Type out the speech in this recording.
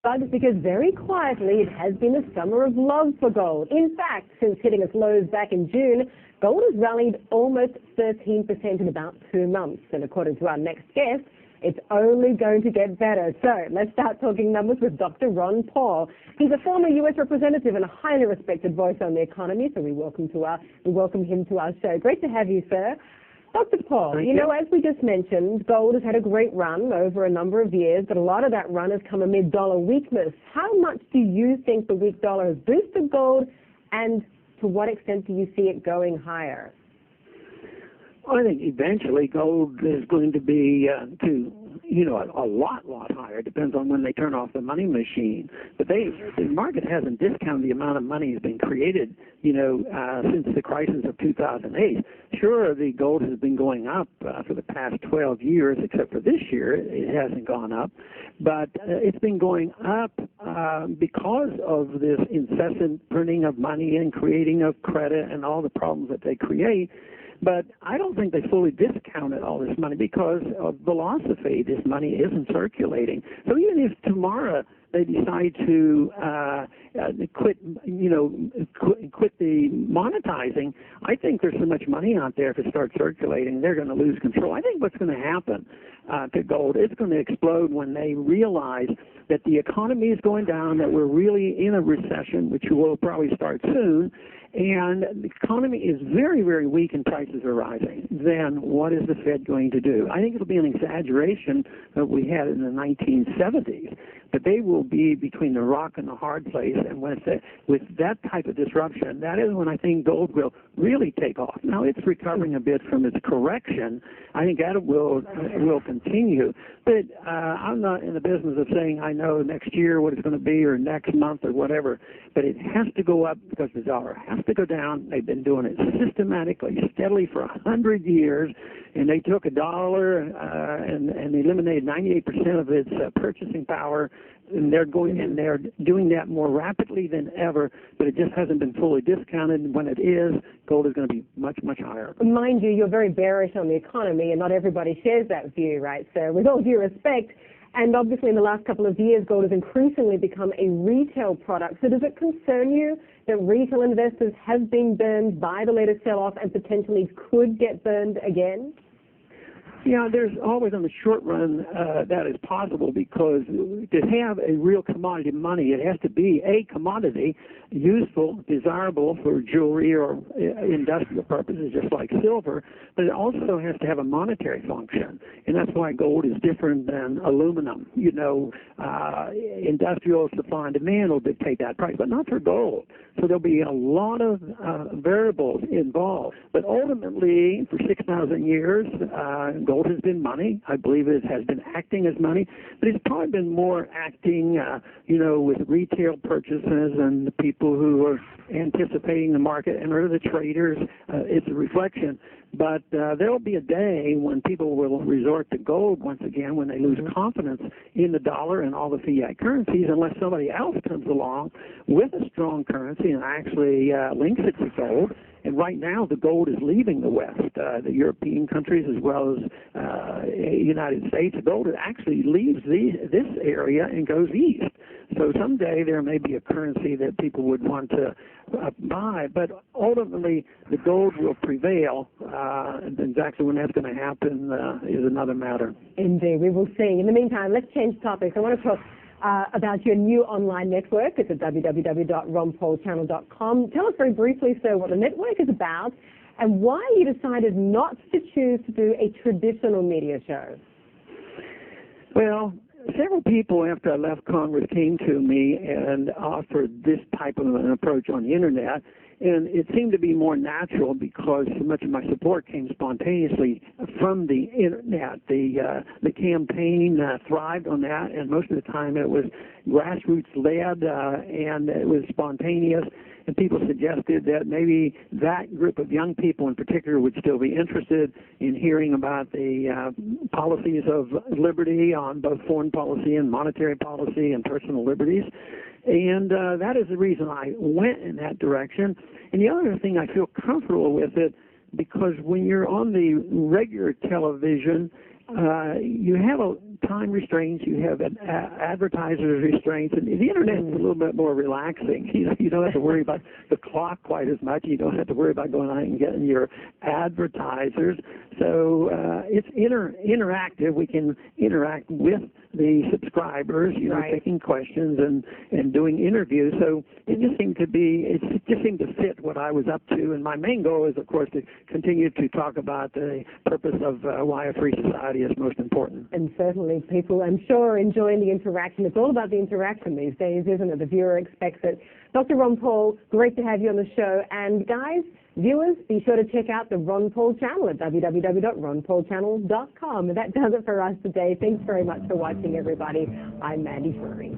But it's because very quietly it has been a summer of love for gold. In fact, since hitting its lows back in June, gold has rallied almost 13% in about 2 months. And according to our next guest, it's only going to get better. So let's start talking numbers with Dr. Ron Paul. He's a former U.S. representative and a highly respected voice on the economy, so we welcome him to our show. Great to have you, sir. Dr. Paul, you know, as we just mentioned, gold has had a great run over a number of years, but a lot of that run has come amid dollar weakness. How much do you think the weak dollar has boosted gold, and to what extent do you see it going higher? Well, I think eventually gold is going to be a lot higher. Depends on when they turn off the money machine. But the market hasn't discounted the amount of money that's been created, since the crisis of 2008. Sure, the gold has been going up for the past 12 years, except for this year, it hasn't gone up. But it's been going up because of this incessant printing of money and creating of credit and all the problems that they create. But I don't think they fully discounted all this money because of philosophy. This money isn't circulating. So even if tomorrow they decide to quit the monetizing, I think there's so much money out there if it starts circulating, they're going to lose control. I think what's going to happen to gold, it's going to explode when they realize that the economy is going down, that we're really in a recession, which will probably start soon, and the economy is very, very weak and prices are rising. Then what is the Fed going to do? I think it'll be an exaggeration that we had in the 1970s, but they will be between the rock and the hard place, and with that type of disruption, that is when I think gold will really take off. Now, it's recovering a bit from its correction. I think that will continue, but I'm not in the business of saying I know next year what it's going to be or next month or whatever, but it has to go up because the dollar has to go down. They've been doing it systematically, steadily for 100 years, and they took a dollar and eliminated 98% of its purchasing power, and they're doing that more rapidly than ever, but it just hasn't been fully discounted. When it is, gold is going to be much, much higher. Mind you, you're very bearish on the economy, and not everybody shares that view, right? So with all due respect, and obviously in the last couple of years, gold has increasingly become a retail product. So does it concern you that retail investors have been burned by the latest sell-off and potentially could get burned again? Yeah, there's always on the short run that is possible, because to have a real commodity money, it has to be a commodity, useful, desirable for jewelry or industrial purposes, just like silver, but it also has to have a monetary function, and that's why gold is different than aluminum. Industrial supply and demand will dictate that price, but not for gold. So there'll be a lot of variables involved, but ultimately, for 6,000 years, gold has been money. I believe it has been acting as money, but it's probably been more acting, with retail purchases and the people who are anticipating the market and are the traders. It's a reflection. But there will be a day when people will resort to gold once again, when they lose confidence in the dollar and all the fiat currencies, unless somebody else comes along with a strong currency and actually links it to gold. And right now, the gold is leaving the West, the European countries as well as United States. Gold actually leaves this area and goes east. So someday there may be a currency that people would want to buy, but ultimately the gold will prevail. Exactly when that's going to happen is another matter. Indeed, we will see. In the meantime, let's change topics. I want to talk about your new online network. It's at www.ronpaulchannel.com. Tell us very briefly, sir, what the network is about and why you decided not to choose to do a traditional media show. Well, several people after I left Congress came to me and offered this type of an approach on the Internet, and it seemed to be more natural because so much of my support came spontaneously from the Internet. The campaign thrived on that, and most of the time it was grassroots-led, and it was spontaneous. And people suggested that maybe that group of young people in particular would still be interested in hearing about the policies of liberty on both foreign policy and monetary policy and personal liberties. And that is the reason I went in that direction. And the other thing, I feel comfortable with it because when you're on the regular television, you have time restraints, you have advertisers restraints, and the internet's a little bit more relaxing. You don't have to worry about the clock quite as much. You don't have to worry about going out and getting your advertisers. So it's interactive. We can interact with the subscribers, taking questions and doing interviews. So it just seemed to fit what I was up to. And my main goal is, of course, to continue to talk about the purpose of why a free society is most important. And certainly people, I'm sure, enjoying the interaction. It's all about the interaction these days, isn't it? The viewer expects it. Dr. Ron Paul, great to have you on the show. And guys, viewers, be sure to check out the Ron Paul channel at www.ronpaulchannel.com. And that does it for us today. Thanks very much for watching, everybody. I'm Mandy Furry.